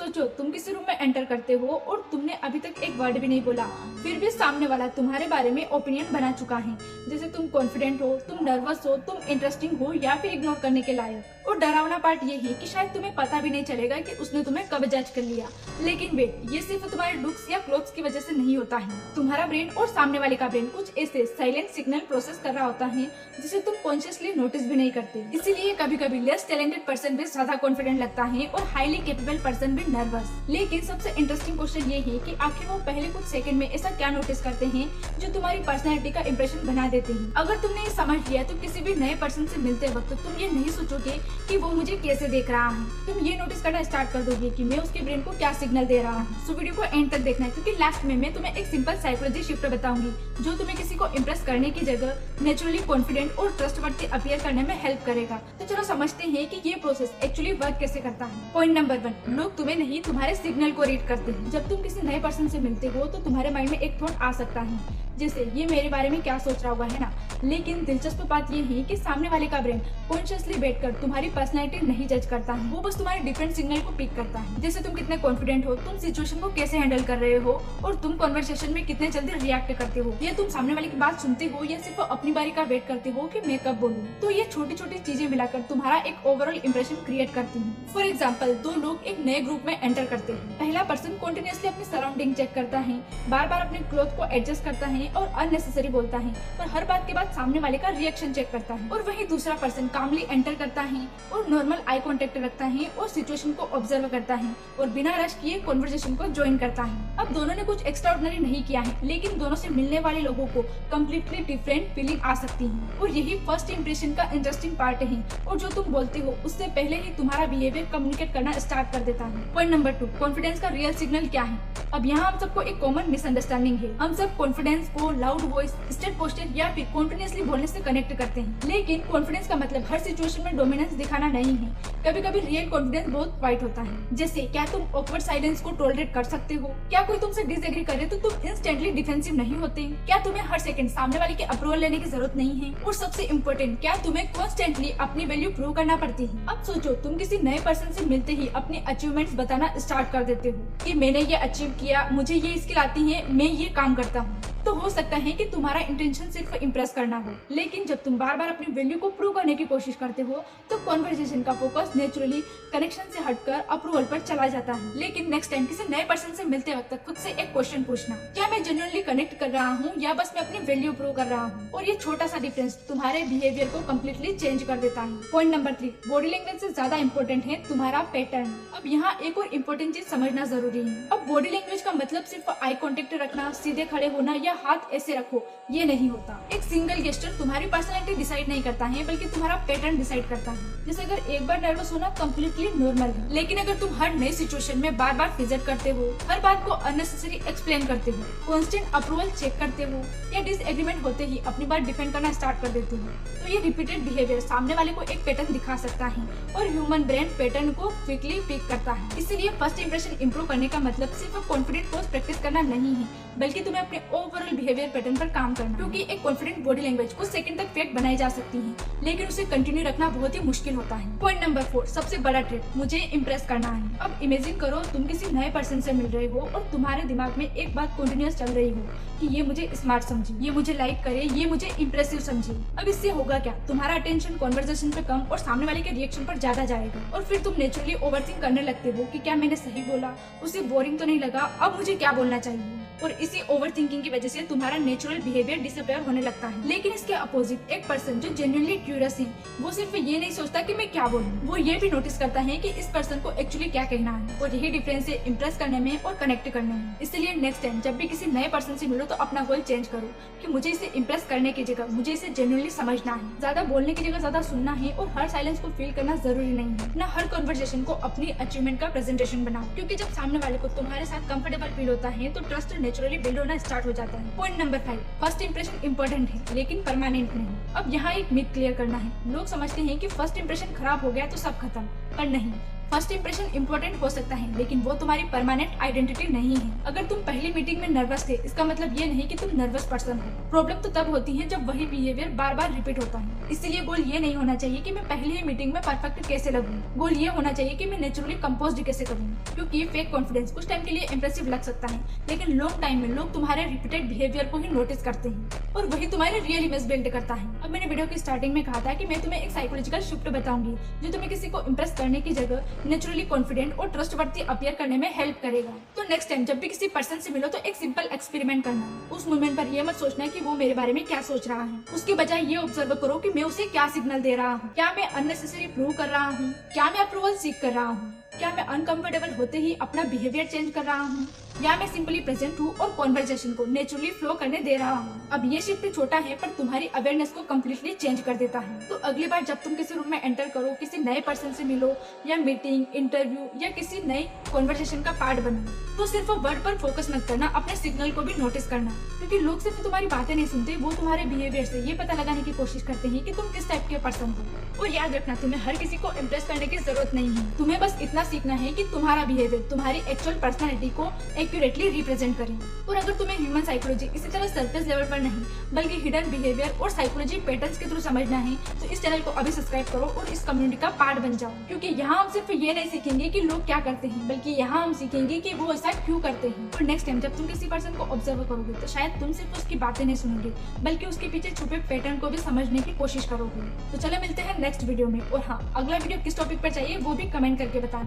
सोचो तुम किसी रूम में एंटर करते हो और तुमने अभी तक एक वर्ड भी नहीं बोला, फिर भी सामने वाला तुम्हारे बारे में ओपिनियन बना चुका है। जैसे तुम कॉन्फिडेंट हो, तुम नर्वस हो, तुम इंटरेस्टिंग हो या फिर इग्नोर करने के लायक। और डरावना पार्ट ये है कि शायद तुम्हें पता भी नहीं चलेगा कि उसने तुम्हें कब जज कर लिया। लेकिन वेट, ये सिर्फ तुम्हारे लुक्स या क्लोथ्स की वजह से नहीं होता है। तुम्हारा ब्रेन और सामने वाले का ब्रेन कुछ ऐसे साइलेंट सिग्नल प्रोसेस कर रहा होता है जिसे तुम कॉन्शियसली नोटिस भी नहीं करते। इसीलिए कभी कभी लेस टैलेंटेड पर्सन भी ज्यादा कॉन्फिडेंट लगता है और हाईली कैपेबल पर्सन भी नर्वस। लेकिन सबसे इंटरेस्टिंग क्वेश्चन ये है कि आखिर वो पहले कुछ सेकंड में ऐसा क्या नोटिस करते हैं जो तुम्हारी पर्सनैलिटी का इंप्रेशन बना देते हैं। अगर तुमने ये समझ लिया तो किसी भी नए पर्सन से मिलते वक्त तुम ये नहीं सोचोगे कि वो मुझे कैसे देख रहा है। तुम ये नोटिस करना स्टार्ट कर दोगे कि मैं उसके ब्रेन को क्या सिग्नल दे रहा हूँ। सो वीडियो को एंड तक देखना है क्योंकि लास्ट में मैं तुम्हें एक सिंपल साइकोलॉजी शिफ्ट बताऊंगी जो तुम्हें किसी को इम्प्रेस करने की जगह नेचुरली कॉन्फिडेंट और ट्रस्टवर्दी अपीयर करने में हेल्प करेगा। तो चलो समझते हैं कि ये प्रोसेस एक्चुअली वर्क कैसे करता है। पॉइंट नंबर 1, लोग तुम्हें नहीं तुम्हारे सिग्नल को रीड करते हैं। जब तुम किसी नए पर्सन से मिलते हो तो तुम्हारे माइंड में एक थॉट आ सकता है जैसे ये मेरे बारे में क्या सोच रहा हुआ है ना। लेकिन दिलचस्प बात ये है कि सामने वाले का ब्रेन कॉन्शियसली बैठकर तुम्हारी पर्सनैलिटी नहीं जज करता है, वो बस तुम्हारे डिफरेंट सिग्नल को पिक करता है। जैसे तुम कितने कॉन्फिडेंट हो, तुम सिचुएशन को कैसे हैंडल कर रहे हो और तुम कॉन्वर्सेशन में कितने जल्दी रिएक्ट करते हो, या तुम सामने वाले की बात सुनते हो या सिर्फ अपनी बारी का वेट करते हो कि मैं कब बोलूं। तो ये छोटी छोटी चीजें मिलाकर तुम्हारा एक ओवरऑल इंप्रेशन क्रिएट करती है। फॉर एग्जाम्पल, 2 लोग एक नए ग्रुप में एंटर करते हैं। पहला पर्सन कॉन्टिन्यूसली अपनी सराउंडिंग चेक करता है, बार बार अपने क्लोथ को एडजस्ट करता है और अननेसेसरी बोलता है, पर हर बात के बाद सामने वाले का रिएक्शन चेक करता है। और वही दूसरा पर्सन कामली एंटर करता है और नॉर्मल आई कांटेक्ट रखता है और सिचुएशन को ऑब्जर्व करता है और बिना रश किए कन्वर्सेशन को ज्वाइन करता है। अब दोनों ने कुछ एक्स्ट्राऑर्डिनरी नहीं किया है, लेकिन दोनों से मिलने वाले लोगों को कम्प्लीटली डिफरेंट फीलिंग आ सकती है। और यही फर्स्ट इंप्रेशन का इंटरेस्टिंग पार्ट है और जो तुम बोलते हो उससे पहले ही तुम्हारा बिहेवियर कम्युनिकेट करना स्टार्ट कर देता है। पॉइंट नंबर 2, कॉन्फिडेंस का रियल सिग्नल क्या है। अब यहाँ हम सबको एक कॉमन मिसअंडरस्टैंडिंग है। हम सब कॉन्फिडेंस को लाउड वॉइस, स्टेट पोस्चर या फिर कॉन्फिडेंसली बोलने से कनेक्ट करते हैं। लेकिन कॉन्फिडेंस का मतलब हर सिचुएशन में डोमिनेंस दिखाना नहीं है। कभी कभी रियल कॉन्फिडेंस बहुत क्वाइट होता है। जैसे क्या तुम ऑकवर्ड साइलेंस को टॉलरेट कर सकते हो? क्या कोई तुमसे डिसएग्री करे तो तुम इंस्टेंटली डिफेंसिव नहीं होते? क्या तुम्हें हर सेकंड सामने वाले के अप्रूवल लेने की जरूरत नहीं है? और सबसे इम्पोर्टेंट, क्या तुम्हें कॉन्स्टेंटली अपनी वैल्यू प्रूव करना पड़ती है? अब सोचो, तुम किसी नए पर्सन से मिलते ही अपने अचीवमेंट्स बताना स्टार्ट कर देते हो कि मैंने ये अचीव किया, मुझे ये स्किल आती है, मैं ये काम करता हूँ। तो हो सकता है कि तुम्हारा इंटेंशन सिर्फ इम्प्रेस करना हो, लेकिन जब तुम बार बार अपनी वैल्यू को प्रूव करने की कोशिश करते हो तो कॉन्वर्सेशन का फोकस नेचुरली कनेक्शन से हटकर अप्रूवल पर चला जाता है। लेकिन नेक्स्ट टाइम किसी नए पर्सन से मिलते वक्त खुद से एक क्वेश्चन पूछना, क्या मैं जेन्युइनली कनेक्ट कर रहा हूँ या बस मैं अपनी वैल्यू प्रूव कर रहा हूँ? और ये छोटा सा डिफरेंस तुम्हारे बिहेवियर को कम्प्लीटली चेंज कर देता है। पॉइंट नंबर 3, बॉडी लैंग्वेज से ज्यादा इम्पोर्टेंट है तुम्हारा पैटर्न। अब यहाँ एक और इम्पोर्टेंट चीज समझना जरूरी है। अब बॉडी लैंग्वेज का मतलब सिर्फ आई कॉन्टेक्ट रखना, सीधे खड़े होना या हाथ ऐसे रखो, ये नहीं होता। एक सिंगल गेस्चर तुम्हारी पर्सनैलिटी डिसाइड नहीं करता है, बल्कि तुम्हारा पैटर्न डिसाइड करता है। जैसे अगर एक बार नर्वस होना कम्प्लीटली नॉर्मल है, लेकिन अगर तुम हर नई सिचुएशन में बार बार फिजट करते हो, हर बात को अननेसेसरी एक्सप्लेन करते हो, कांस्टेंट अप्रूवल चेक करते हो या डिसएग्रीमेंट होते ही अपनी बात डिफेंड करना स्टार्ट कर देते हो, तो ये रिपीटेड बिहेवियर सामने वाले को एक पैटर्न दिखा सकता है और ह्यूमन ब्रेन पैटर्न को क्विकली पिक करता है। इसीलिए फर्स्ट इंप्रेशन इंप्रूव करने का मतलब सिर्फ कॉन्फिडेंट पोस्ट प्रैक्टिस करना नहीं है, बल्कि तुम्हें अपने ओवरऑल बिहेवियर पैटर्न पर काम करना। क्योंकि एक कॉन्फिडेंट बॉडी लैंग्वेज कुछ सेकंड तक फेक बनाई जा सकती है, लेकिन उसे कंटिन्यू रखना बहुत ही मुश्किल होता है। पॉइंट नंबर 4, सबसे बड़ा ट्रिक, मुझे इम्प्रेस करना है। अब इमेजिन करो तुम किसी नए पर्सन से मिल रहे हो और तुम्हारे दिमाग में एक बात कंटिन्यूअस चल रही हो कि ये मुझे स्मार्ट समझे, ये मुझे लाइक करे, ये मुझे इम्प्रेसिव समझे। अब इससे होगा क्या, तुम्हारा अटेंशन कॉन्वर्सेशन पे कम और सामने वाले के रिएक्शन पर ज्यादा जाएगा और फिर तुम नेचुरली ओवरथिंक करने लगते हो कि क्या मैंने सही बोला, उसे बोरिंग तो नहीं लगा, अब मुझे क्या बोलना चाहिए। और इसी ओवरथिंकिंग की वजह से तुम्हारा नेचुरल बिहेवियर डिसअपियर होने लगता है। लेकिन इसके अपोजिट एक पर्सन जो जेन्युइनली क्यूरियस है, वो सिर्फ ये नहीं सोचता कि मैं क्या बोलूं, वो ये भी नोटिस करता है कि इस पर्सन को एक्चुअली क्या कहना है। और यही डिफरेंस है इम्प्रेस करने में और कनेक्ट करने में। इसलिए नेक्स्ट टाइम जब भी किसी नए पर्सन से मिलो तो अपना गोल चेंज करो कि मुझे इसे इम्प्रेस करने की जगह मुझे इसे जेन्युइनली समझना है। ज्यादा बोलने की जगह ज्यादा सुनना है और हर साइलेंस को फील करना जरूरी नहीं है। ना हर कन्वर्सेशन को अपनी अचीवमेंट का प्रेजेंटेशन बनाओ, क्योंकि जब सामने वाले को तुम्हारे साथ कंफर्टेबल फील होता है तो ट्रस्ट नेचुरली बिल्ड होना स्टार्ट हो जाता है। Point number 5, first impression important है लेकिन परमानेंट नहीं। अब यहाँ एक मिथ क्लियर करना है। लोग समझते हैं कि फर्स्ट इंप्रेशन खराब हो गया तो सब खत्म, पर नहीं। फर्स्ट इंप्रेशन इंपॉर्टेंट हो सकता है, लेकिन वो तुम्हारी परमानेंट आइडेंटिटी नहीं है। अगर तुम पहली मीटिंग में नर्वस थे, इसका मतलब ये नहीं कि तुम नर्वस पर्सन हो। प्रॉब्लम तो तब होती है जब वही बिहेवियर बार बार रिपीट होता है। इसलिए गोल ये नहीं होना चाहिए कि मैं पहली ही मीटिंग में परफेक्ट कैसे लगूं। गोल ये होना चाहिए कि मैं नेचुरली कंपोज्ड कैसे करूं, क्योंकि फेक कॉन्फिडेंस कुछ टाइम के लिए इंप्रेसिव लग सकता है, लेकिन लॉन्ग टाइम में लोग तुम्हारे रिपीटेड बिहेवियर को ही नोटिस करते हैं और वही तुम्हारे रियल इमेज बिल्ड करता है। अब मैंने वीडियो की स्टार्टिंग में कहा था कि मैं तुम्हें एक साइकोलॉजिकल शिफ्ट बताऊंगी जो तुम्हें किसी को इंप्रेस करने की जगह नेचुरली कॉन्फिडेंट और ट्रस्टवर्दी अपीयर करने में हेल्प करेगा। तो नेक्स्ट टाइम जब भी किसी पर्सन से मिलो तो एक सिंपल एक्सपेरिमेंट करना। उस मोमेंट पर ये मत सोचना कि वो मेरे बारे में क्या सोच रहा है, उसके बजाय ये ऑब्जर्व करो कि मैं उसे क्या सिग्नल दे रहा हूँ। क्या मैं अननेसेसरी प्रूव कर रहा हूँ? क्या मैं अप्रूवल सीख कर रहा हूँ? क्या मैं अनकंफर्टेबल होते ही अपना बिहेवियर चेंज कर रहा हूँ, या मैं सिंपली प्रेजेंट हूँ और कॉन्वर्सेशन को नेचुरली फ्लो करने दे रहा हूँ। अब ये शिफ्ट छोटा है पर तुम्हारी अवेयरनेस को कम्प्लीटली चेंज कर देता है। तो अगली बार जब तुम किसी रूम में एंटर करो, किसी नए पर्सन से मिलो या मीटिंग, इंटरव्यू या किसी नए कॉन्वर्सेशन का पार्ट बनो, तो सिर्फ वर्ड पर फोकस मत करना, अपने सिग्नल को भी नोटिस करना, क्योंकि लोग सिर्फ तुम्हारी बातें नहीं सुनते, वो तुम्हारे बिहेवियर से ये पता लगाने की कोशिश करते हैं कि तुम किस टाइप के पर्सन हो। और याद रखना, तुम्हें हर किसी को इम्प्रेस करने की जरूरत नहीं है। तुम्हें बस इतना सीखना है कि तुम्हारा बिहेवियर तुम्हारी एक्चुअल पर्सनालिटी को एक्यूरेटली रिप्रेजेंट करे। और अगर तुम्हें ह्यूमन साइकोलॉजी इसी तरह सरफेस लेवल पर नहीं बल्कि हिडन बिहेवियर और साइकोलॉजी पैटर्न्स के थ्रू समझना है, तो इस चैनल को अभी सब्सक्राइब करो और इस कम्युनिटी का पार्ट बन जाओ, क्योंकि यहाँ हम सिर्फ ये नहीं सीखेंगे कि लोग क्या करते हैं, बल्कि यहाँ हम सीखेंगे कि वो ऐसा क्यों करते हैं। और नेक्स्ट टाइम जब तुम किसी पर्सन को ऑब्जर्व करोगे तो शायद तुम सिर्फ उसकी बातें नहीं सुनोगे, बल्कि उसके पीछे छुपे पैटर्न को भी समझने की कोशिश करोगे। तो चलो मिलते हैं नेक्स्ट वीडियो में। और हाँ, अगला वीडियो किस टॉपिक पर चाहिए वो भी कमेंट करके बताना।